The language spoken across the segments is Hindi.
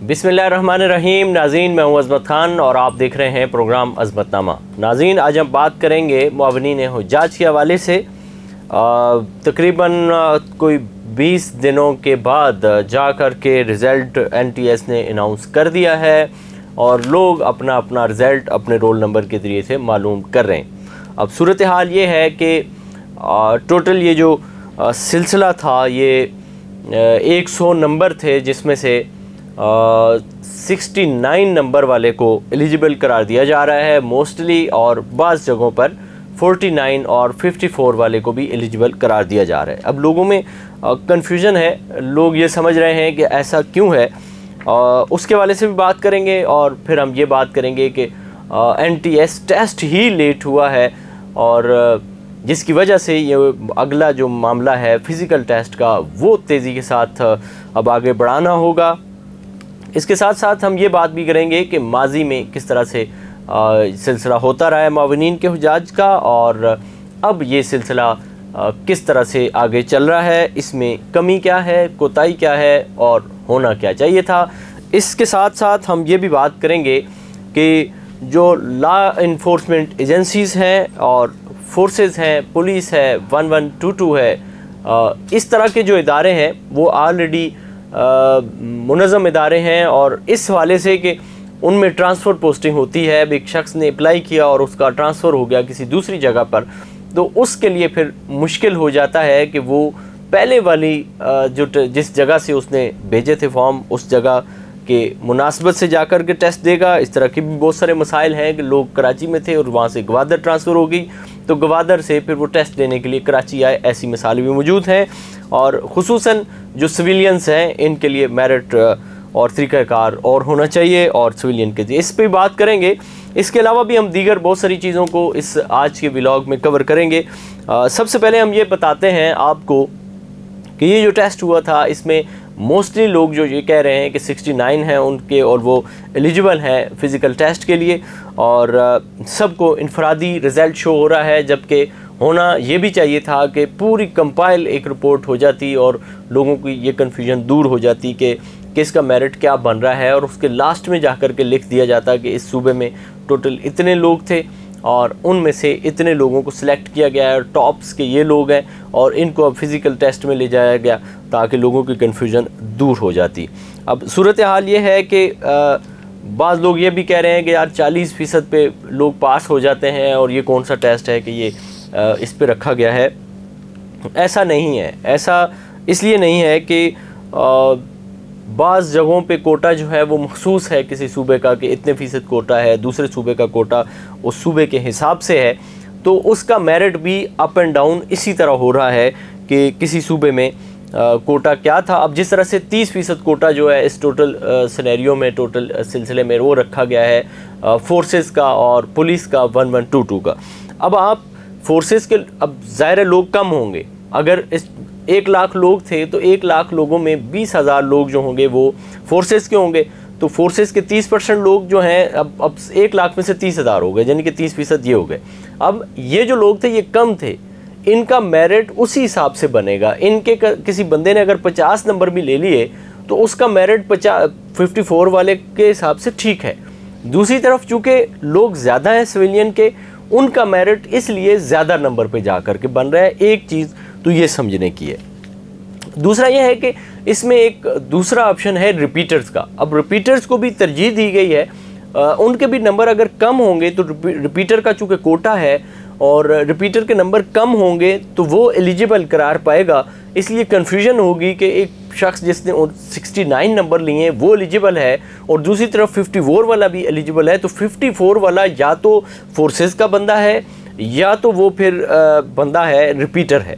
बिस्मिल्लाहिर्रहमानिर्रहीम। नाज़रीन, मैं हूं अज़मत खान और आप देख रहे हैं प्रोग्राम अज़मतनामा। नाज़रीन, आज हम बात करेंगे मुअव्विनीन हुज्जाज के हवाले से। तकरीबन कोई 20 दिनों के बाद जा कर के रिज़ल्ट NTS ने अनाउंस कर दिया है और लोग अपना अपना रिज़ल्ट अपने रोल नंबर के ज़रिए से मालूम कर रहे हैं। अब सूरत हाल ये है कि टोटल ये जो सिलसिला था ये 100 नंबर थे, जिसमें से 69 नंबर वाले को एलिजिबल करार दिया जा रहा है मोस्टली, और बाज़ जगहों पर 49 और 54 वाले को भी एलिजिबल करार दिया जा रहा है। अब लोगों में कंफ्यूजन है, लोग ये समझ रहे हैं कि ऐसा क्यों है। उसके वाले से भी बात करेंगे और फिर हम ये बात करेंगे कि NTS टेस्ट ही लेट हुआ है और जिसकी वजह से ये अगला जो मामला है फ़िज़िकल टेस्ट का वो तेज़ी के साथ अब आगे बढ़ाना होगा। इसके साथ साथ हम ये बात भी करेंगे कि माजी में किस तरह से सिलसिला होता रहा है मुअव्विनीन के हुज्जाज का, और अब ये सिलसिला किस तरह से आगे चल रहा है, इसमें कमी क्या है, कोताही क्या है और होना क्या चाहिए था। इसके साथ साथ हम ये भी बात करेंगे कि जो लॉ इन्फोर्समेंट एजेंसीज़ हैं और फोर्सेस हैं, पुलिस है, 1122 है, इस तरह के जो इदारे हैं वो ऑलरेडी मुनज़्ज़म इदारे हैं और इस हवाले से कि उनमें ट्रांसफ़र पोस्टिंग होती है। अब एक शख्स ने अप्लाई किया और उसका ट्रांसफ़र हो गया किसी दूसरी जगह पर, तो उसके लिए फिर मुश्किल हो जाता है कि वो पहले वाली जिस जगह से उसने भेजे थे फॉर्म, उस जगह के मुनासबत से जाकर के टेस्ट देगा। इस तरह के भी बहुत सारे मसाइल हैं कि लोग कराची में थे और वहाँ से गवादर ट्रांसफ़र हो गई, तो गवादर से फिर वो टेस्ट देने के लिए कराची आए, ऐसी मिसालें भी मौजूद हैं। और ख़ुसूसन जो सिविलियंस हैं इनके लिए मेरिट और तरीक़ाकार और होना चाहिए और सिविलियन के लिए, इस पर बात करेंगे। इसके अलावा भी हम दीगर बहुत सारी चीज़ों को इस आज के व्लॉग में कवर करेंगे। सबसे पहले हम ये बताते हैं आपको कि ये जो टेस्ट हुआ था इसमें मोस्टली लोग जो ये कह रहे हैं कि 69 हैं उनके और वो एलिजिबल हैं फ़िज़िकल टेस्ट के लिए, और सबको इनफरादी रिज़ल्ट शो हो रहा है, जबकि होना ये भी चाहिए था कि पूरी कंपाइल एक रिपोर्ट हो जाती और लोगों की ये कन्फ्यूजन दूर हो जाती कि किसका मेरिट क्या बन रहा है, और उसके लास्ट में जाकर के लिख दिया जाता कि इस सूबे में टोटल इतने लोग थे और उनमें से इतने लोगों को सिलेक्ट किया गया है, टॉप्स के ये लोग हैं और इनको अब फ़िज़िकल टेस्ट में ले जाया गया ताकि लोगों की कन्फ्यूजन दूर हो जाती। अब सूरत हाल ये है कि बाज़ लोग ये भी कह रहे हैं कि यार 40% पे लोग पास हो जाते हैं और ये कौन सा टेस्ट है कि ये इस पे रखा गया है। ऐसा नहीं है, ऐसा इसलिए नहीं है कि बाज़ जगहों पे कोटा जो है वो मखसूस है किसी सूबे का कि इतने फ़ीसद कोटा है, दूसरे सूबे का कोटा उस सूबे के हिसाब से है, तो उसका मेरिट भी अप एंड डाउन इसी तरह हो रहा है कि किसी सूबे में कोटा क्या था। अब जिस तरह से 30% कोटा जो है इस टोटल सिनेरियो में, टोटल सिलसिले में वो रखा गया है फोर्सेस का और पुलिस का 1122 का। अब आप फोर्सेस के, अब ज़ाहिर लोग कम होंगे, अगर इस 1 लाख लोग थे तो 1 लाख लोगों में 20,000 लोग जो होंगे वो फोर्सेस के होंगे, तो फोर्सेस के 30% लोग जो हैं अब 1 लाख में से 30,000 हो गए, यानी कि 30% ये हो गए। अब ये जो लोग थे ये कम थे, इनका मेरिट उसी हिसाब से बनेगा। इनके किसी बंदे ने अगर 50 नंबर भी ले लिए तो उसका मेरिट 54 वाले के हिसाब से ठीक है। दूसरी तरफ चूँकि लोग ज़्यादा हैं सिविलियन के, उनका मेरिट इसलिए ज़्यादा नंबर पे जा कर के बन रहा है। एक चीज़ तो ये समझने की है। दूसरा ये है कि इसमें एक दूसरा ऑप्शन है रिपीटर्स का। अब रिपीटर्स को भी तरजीह दी गई है, उनके भी नंबर अगर कम होंगे तो रिपीटर का चूँकि कोटा है और रिपीटर के नंबर कम होंगे तो वो एलिजिबल करार पाएगा। इसलिए कन्फ्यूजन होगी कि एक शख्स जिसने 69 नंबर लिए हैं वो एलिजिबल है और दूसरी तरफ 54 वाला भी एलिजिबल है, तो 54 वाला या तो फोर्सेस का बंदा है या तो वो फिर बंदा है रिपीटर है।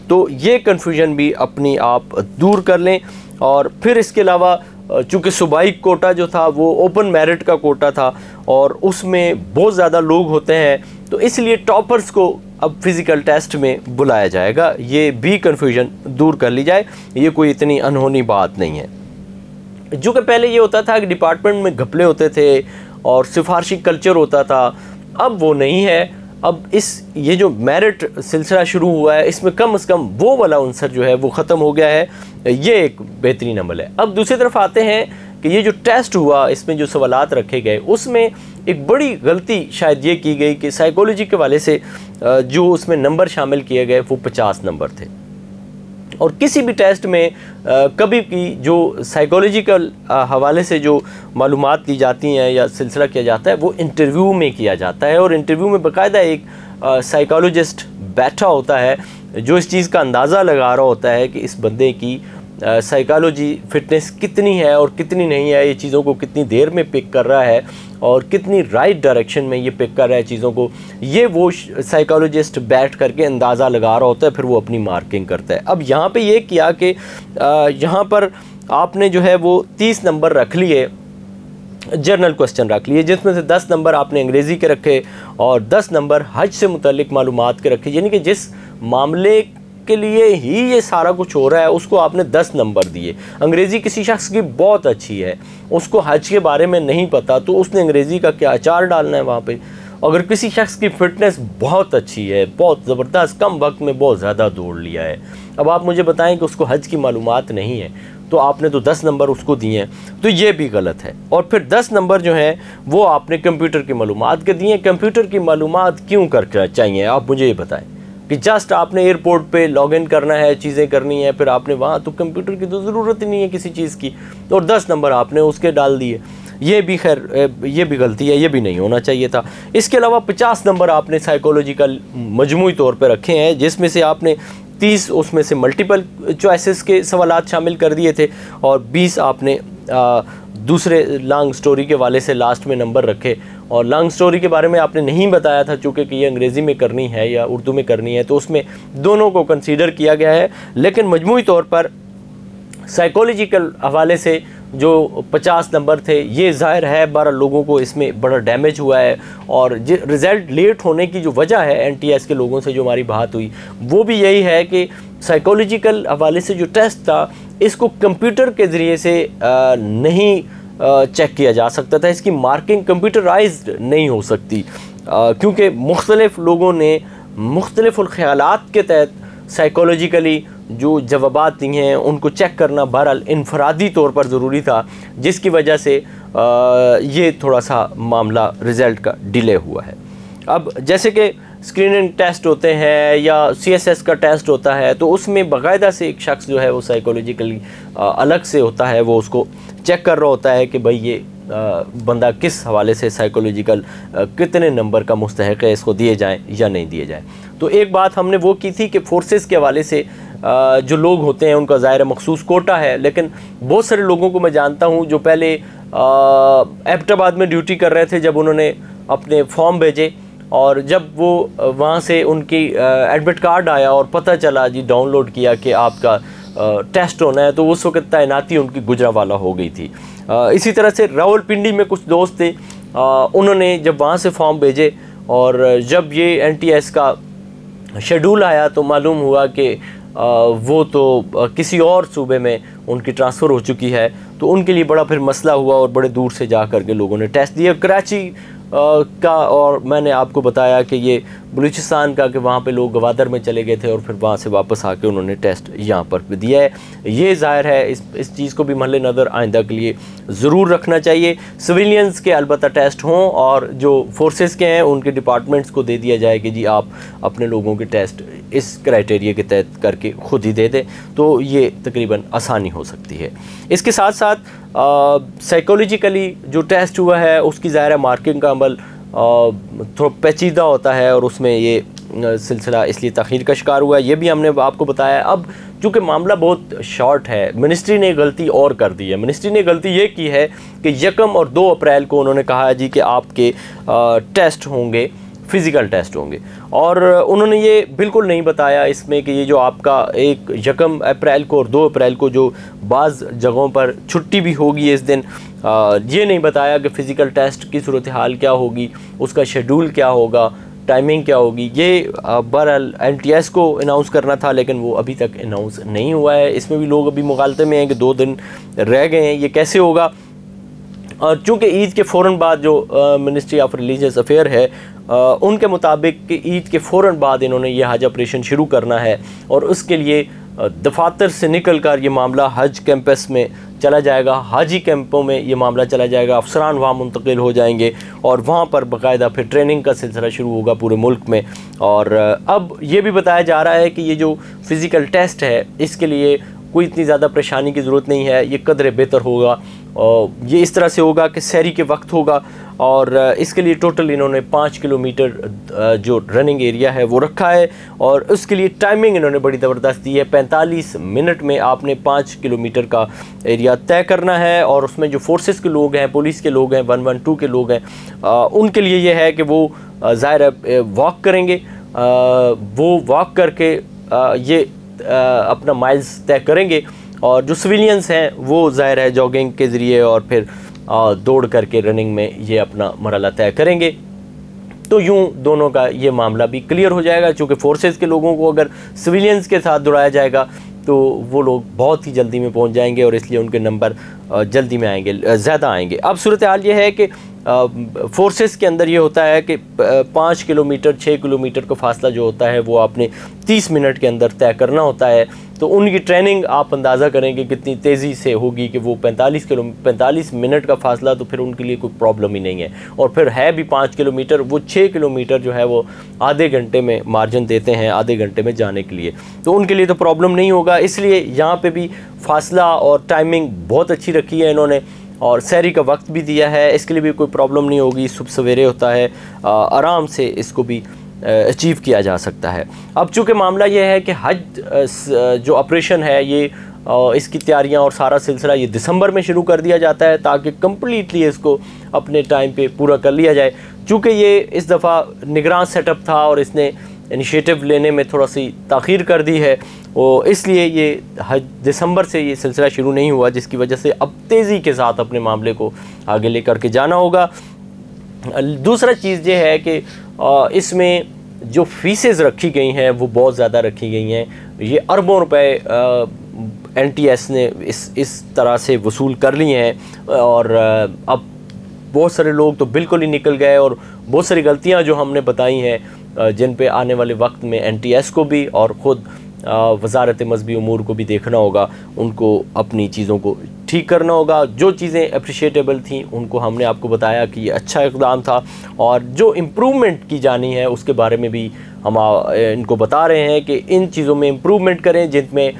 तो ये कन्फ्यूजन भी अपनी आप दूर कर लें। और फिर इसके अलावा चूँकि सूबाई कोटा जो था वो ओपन मेरिट का कोटा था और उसमें बहुत ज़्यादा लोग होते हैं, तो इसलिए टॉपर्स को अब फ़िज़िकल टेस्ट में बुलाया जाएगा। ये भी कन्फ्यूजन दूर कर ली जाए, ये कोई इतनी अनहोनी बात नहीं है। जो कि पहले ये होता था कि डिपार्टमेंट में घपले होते थे और सिफारशी कल्चर होता था, अब वो नहीं है। अब ये जो मेरिट सिलसिला शुरू हुआ है इसमें कम से कम वो वाला अंसर जो है वो ख़त्म हो गया है, ये एक बेहतरीन अमल है। अब दूसरी तरफ आते हैं कि ये जो टेस्ट हुआ, इसमें जो सवालात रखे गए, उसमें एक बड़ी गलती शायद ये की गई कि साइकोलॉजी के वाले से जो उसमें नंबर शामिल किए गए वो 50 नंबर थे। और किसी भी टेस्ट में कभी भी जो साइकोलॉजिकल हवाले से जो मालूमात दी जाती हैं या सिलसिला किया जाता है वो इंटरव्यू में किया जाता है, और इंटरव्यू में बाकायदा एक साइकोलॉजिस्ट बैठा होता है जो इस चीज़ का अंदाज़ा लगा रहा होता है कि इस बंदे की साइकोलॉजी फिटनेस कितनी है और कितनी नहीं है, ये चीज़ों को कितनी देर में पिक कर रहा है और कितनी राइट डायरेक्शन में ये पिक कर रहा है चीज़ों को। ये वो साइकोलॉजिस्ट बैठ करके अंदाज़ा लगा रहा होता है, फिर वो अपनी मार्किंग करता है। अब यहाँ पे ये किया कि यहाँ पर आपने जो है वो 30 नंबर रख लिए, जर्नल क्वेश्चन रख लिए, जिसमें से 10 नंबर आपने अंग्रेज़ी के रखे और 10 नंबर हज से मुतल्लिक मालूमात के रखे। यानी कि जिस मामले के लिए ही ये सारा कुछ हो रहा है उसको आपने 10 नंबर दिए। अंग्रेज़ी किसी शख्स की बहुत अच्छी है, उसको हज के बारे में नहीं पता, तो उसने अंग्रेज़ी का क्या अचार डालना है वहाँ पे। अगर किसी शख्स की फ़िटनेस बहुत अच्छी है, बहुत ज़बरदस्त, कम वक्त में बहुत ज़्यादा दौड़ लिया है, अब आप मुझे बताएं कि उसको हज की मालूमात नहीं है, तो आपने तो 10 नंबर उसको दिए हैं, तो ये भी गलत है। और फिर 10 नंबर जो हैं वो आपने कंप्यूटर की मालूमात के दिए। कंप्यूटर की मालूमात क्यों कर चाहिए आप मुझे ये बताएं कि जस्ट आपने एयरपोर्ट पे लॉगिन करना है, चीज़ें करनी है, फिर आपने वहाँ तो कंप्यूटर की तो ज़रूरत ही नहीं है किसी चीज़ की, और 10 नंबर आपने उसके डाल दिए। ये भी खैर ये भी गलती है, ये भी नहीं होना चाहिए था। इसके अलावा 50 नंबर आपने साइकोलॉजिकल मजमूई तौर पे रखे हैं, जिसमें से आपने 30 उसमें से मल्टीपल चॉइसेस के सवालात शामिल कर दिए थे और 20 आपने दूसरे लॉन्ग स्टोरी के वाले से लास्ट में नंबर रखे। और लॉन्ग स्टोरी के बारे में आपने नहीं बताया था चूँकि कि ये अंग्रेज़ी में करनी है या उर्दू में करनी है, तो उसमें दोनों को कंसीडर किया गया है। लेकिन मजमूई तौर पर साइकोलॉजिकल हवाले से जो 50 नंबर थे, ये ज़ाहिर है 12 लोगों को इसमें बड़ा डैमेज हुआ है। और रिज़ल्ट लेट होने की जो वजह है NTS के लोगों से जो हमारी बात हुई वो भी यही है कि साइकोलॉजिकल हवाले से जो टेस्ट था इसको कंप्यूटर के ज़रिए से नहीं चेक किया जा सकता था, इसकी मार्किंग कंप्यूटराइज्ड नहीं हो सकती, क्योंकि मुख्तलिफ़ लोगों ने मुख्तलिफ़ ख़यालात के तहत साइकोलॉजिकली जो जवाबात दिए हैं उनको चेक करना बहरहाल इनफरादी तौर पर ज़रूरी था, जिसकी वजह से ये थोड़ा सा मामला रिज़ल्ट का डिले हुआ है। अब जैसे कि स्क्रीनिंग टेस्ट होते हैं या CSS का टेस्ट होता है, तो उसमें बाकायदा से एक शख्स जो है वो साइकोलॉजिकली अलग से होता है, वो उसको चेक कर रहा होता है कि भाई ये बंदा किस हवाले से साइकोलॉजिकल कितने नंबर का मुस्तहक है, इसको दिए जाएं या नहीं दिए जाएं। तो एक बात हमने वो की थी कि फोर्सेस के हवाले से जो लोग होते हैं उनका ज़ाहिर मखसूस कोटा है, लेकिन बहुत सारे लोगों को मैं जानता हूँ जो पहले एबटाबाद में ड्यूटी कर रहे थे, जब उन्होंने अपने फॉर्म भेजे और जब वो वहाँ से उनकी एडमिट कार्ड आया और पता चला जी डाउनलोड किया कि आपका टेस्ट होना है, तो उस वक्त तैनाती उनकी गुजरावाला हो गई थी। इसी तरह से रावलपिंडी में कुछ दोस्त थे, उन्होंने जब वहाँ से फॉर्म भेजे और जब ये NTS का शेड्यूल आया तो मालूम हुआ कि वो तो किसी और सूबे में उनकी ट्रांसफ़र हो चुकी है, तो उनके लिए बड़ा फिर मसला हुआ और बड़े दूर से जा कर के लोगों ने टेस्ट दिए कराची का। और मैंने आपको बताया कि ये बलूचिस्तान का, कि वहाँ पे लोग गवादर में चले गए थे और फिर वहाँ से वापस आके उन्होंने टेस्ट यहाँ पर भी दिया है। ये ज़ाहिर है इस चीज़ को भी महल नज़र आइंदा के लिए ज़रूर रखना चाहिए। सिविलियंस के अलबत्ता टेस्ट हों और जो फोर्सेस के हैं उनके डिपार्टमेंट्स को दे दिया जाए कि जी आप अपने लोगों के टेस्ट इस क्राइटेरिया के तहत करके ख़ुद ही दे दें, तो ये तकरीबन आसानी हो सकती है। इसके साथ साथ साइकोलॉजिकली जो टेस्ट हुआ है उसकी ज़ाहिर मार्किंग का अमल थोड़ा पेचीदा होता है और उसमें ये सिलसिला इसलिए तख़ीर का शिकार हुआ है, ये भी हमने आपको बताया। अब चूँकि मामला बहुत शॉर्ट है, मिनिस्ट्री ने गलती और कर दी है। मिनिस्ट्री ने गलती ये की है कि 1 और 2 अप्रैल को उन्होंने कहा है जी कि आपके टेस्ट होंगे, फ़िज़िकल टेस्ट होंगे, और उन्होंने ये बिल्कुल नहीं बताया इसमें कि ये जो आपका 1 अप्रैल को और 2 अप्रैल को जो बाज़ जगहों पर छुट्टी भी होगी इस दिन, ये नहीं बताया कि फ़िज़िकल टेस्ट की सूरत हाल क्या होगी, उसका शेड्यूल क्या होगा, टाइमिंग क्या होगी। ये बहरहाल NTS को अनाउंस करना था, लेकिन वो अभी तक अनाउंस नहीं हुआ है। इसमें भी लोग अभी मुगालते में हैं कि 2 दिन रह गए हैं, ये कैसे होगा। और चूँकि ईद के फ़ौरन बाद जो मिनिस्ट्री ऑफ रिलीजियस अफेयर है उनके मुताबिक कि ईद के फ़ौरन बाद इन्होंने ये हज ऑपरेशन शुरू करना है और उसके लिए दफातर से निकल कर ये मामला हज कैंपस में चला जाएगा, हाजी कैंपों में ये मामला चला जाएगा, अफसरान वहाँ मुंतकिल हो जाएंगे और वहाँ पर बाकायदा फिर ट्रेनिंग का सिलसिला शुरू होगा पूरे मुल्क में। और अब ये भी बताया जा रहा है कि ये जो फ़िज़िकल टेस्ट है इसके लिए कोई इतनी ज़्यादा परेशानी की ज़रूरत नहीं है, ये कदरे बेहतर होगा और ये इस तरह से होगा कि सहरी के वक्त होगा। और इसके लिए टोटल इन्होंने 5 किलोमीटर जो रनिंग एरिया है वो रखा है और उसके लिए टाइमिंग इन्होंने बड़ी ज़बरदस्त दी है। 45 मिनट में आपने 5 किलोमीटर का एरिया तय करना है और उसमें जो फोर्सेस के लोग हैं, पुलिस के लोग हैं, 112 के लोग हैं, उनके लिए ये है कि वो ज़ाहिर है वॉक करेंगे, वो वॉक करके ये अपना माइल्स तय करेंगे और जो सिविलियंस हैं वो ज़ाहिर है जॉगिंग के ज़रिए और फिर दौड़ करके रनिंग में ये अपना मरहला तय करेंगे। तो यूँ दोनों का ये मामला भी क्लियर हो जाएगा, चूँकि फोर्सेस के लोगों को अगर सिविलियंस के साथ दौड़ाया जाएगा तो वो लोग बहुत ही जल्दी में पहुंच जाएंगे और इसलिए उनके नंबर जल्दी में आएंगे, ज़्यादा आएंगे। अब सूरत हाल ये है कि फोर्सेस के अंदर ये होता है कि 5 किलोमीटर 6 किलोमीटर का फासला जो होता है वो आपने 30 मिनट के अंदर तय करना होता है। तो उनकी ट्रेनिंग आप अंदाज़ा करेंगे कितनी तेज़ी से होगी कि वो 45 मिनट का फासला तो फिर उनके लिए कोई प्रॉब्लम ही नहीं है। और फिर है भी 5 किलोमीटर, वो 6 किलोमीटर जो है वो आधे घंटे में मार्जिन देते हैं, आधे घंटे में जाने के लिए, तो उनके लिए तो प्रॉब्लम नहीं होगा। इसलिए यहाँ पे भी फासला और टाइमिंग बहुत अच्छी रखी है इन्होंने और सहरी का वक्त भी दिया है, इसके लिए भी कोई प्रॉब्लम नहीं होगी। सुबह सवेरे होता है, आराम से इसको भी अचीव किया जा सकता है। अब चूँकि मामला ये है कि हज जो ऑपरेशन है ये इसकी तैयारियां और सारा सिलसिला ये दिसंबर में शुरू कर दिया जाता है ताकि कम्प्लीटली इसको अपने टाइम पे पूरा कर लिया जाए। चूँकि ये इस दफ़ा निगरान सेटअप था और इसने इनिशिएटिव लेने में थोड़ा सी ताख़ीर कर दी है और इसलिए ये हज दिसंबर से ये सिलसिला शुरू नहीं हुआ, जिसकी वजह से अब तेज़ी के साथ अपने मामले को आगे लेकर के जाना होगा। दूसरा चीज़ ये है कि इसमें जो फ़ीसेस रखी गई हैं वो बहुत ज़्यादा रखी गई हैं। ये अरबों रुपए NTS ने इस तरह से वसूल कर लिए हैं और अब बहुत सारे लोग तो बिल्कुल ही निकल गए और बहुत सारी गलतियां जो हमने बताई हैं जिन पे आने वाले वक्त में NTS को भी और ख़ुद वज़ारत मज़हबी उमूर को भी देखना होगा, उनको अपनी चीज़ों को ठीक करना होगा। जो चीज़ें अप्रिशिएटेबल थी उनको हमने आपको बताया कि ये अच्छा इक़दाम था और जो इम्प्रूवमेंट की जानी है उसके बारे में भी हम इनको बता रहे हैं कि इन चीज़ों में इम्प्रूवमेंट करें, जिनमें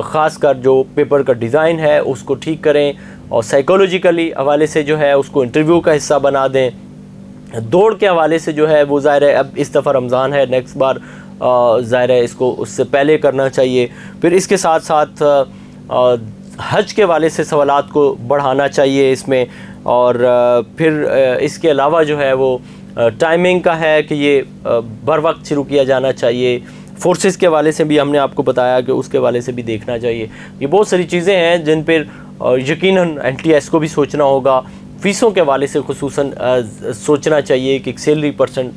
ख़ास कर जो पेपर का डिज़ाइन है उसको ठीक करें और साइकोलॉजिकली हवाले से जो है उसको इंटरव्यू का हिस्सा बना दें। दौड़ के हवाले से जो है वो ज़ाहिर है अब इस दफ़ा रमज़ान है, नेक्स्ट बार ज़ाहिर है इसको उससे पहले करना चाहिए। फिर इसके साथ साथ हज के हवाले से सवालात को बढ़ाना चाहिए इसमें और फिर इसके अलावा जो है वो टाइमिंग का है कि ये बर वक्त शुरू किया जाना चाहिए। फोर्सेस के हवाले से भी हमने आपको बताया कि उसके हवाले से भी देखना चाहिए। ये बहुत सारी चीज़ें हैं जिन पर यकीनन NTS को भी सोचना होगा। फ़ीसों के हवाले से खुसूसन सोचना चाहिए कि एक सैलरी पर्सन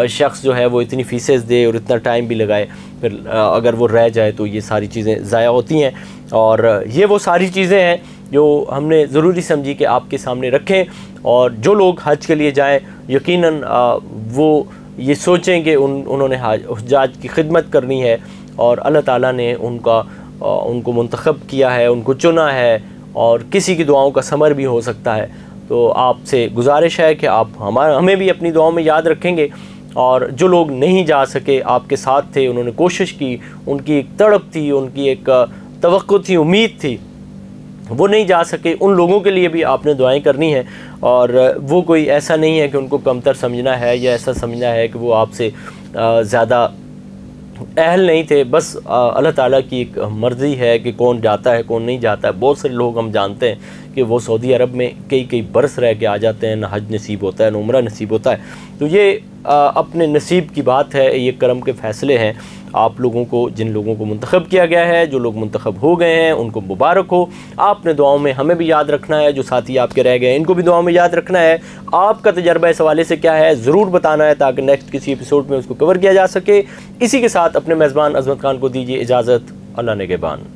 शख्स जो है वो इतनी फ़ीसेस दे और इतना टाइम भी लगाए, फिर अगर वो रह जाए तो ये सारी चीज़ें ज़ाया होती हैं। और ये वो सारी चीज़ें हैं जो हमने ज़रूरी समझी कि आपके सामने रखें और जो लोग हज के लिए जाएं यकीनन वो ये सोचें कि उन्होंने हुज्जाज की खिदमत करनी है और अल्लाह ताला ने उनको मुंतखब किया है, उनको चुना है और किसी की दुआओं का समर भी हो सकता है। तो आपसे गुजारिश है कि आप हमें भी अपनी दुआओं में याद रखेंगे और जो लोग नहीं जा सके आपके साथ थे, उन्होंने कोशिश की, उनकी एक तड़प थी, उनकी एक तवक्को थी, उम्मीद थी, वो नहीं जा सके, उन लोगों के लिए भी आपने दुआएं करनी है। और वो कोई ऐसा नहीं है कि उनको कमतर समझना है या ऐसा समझना है कि वो आपसे ज़्यादा अहल नहीं थे। बस अल्लाह ताला की एक मर्ज़ी है कि कौन जाता है कौन नहीं जाता है। बहुत सारे लोग हम जानते हैं कि वो सऊदी अरब में कई बरस रह के आ जाते हैं, ना हज नसीब होता है ना उम्रा नसीब होता है। तो ये अपने नसीब की बात है, ये करम के फ़ैसले हैं। आप लोगों को, जिन लोगों को मुंतखब किया गया है, जो लोग मुंतखब हो गए हैं, उनको मुबारक हो। आपने दुआओं में हमें भी याद रखना है, जो साथी आपके रह गए इनको भी दुआओं में याद रखना है। आपका तजर्बा इस हवाले से क्या है ज़रूर बताना है ताकि नेक्स्ट किसी एपिसोड में उसको कवर किया जा सके। इसी के साथ अपने मेज़बान अज़मत खान को दीजिए इजाज़त। अल्लाह निगहबान।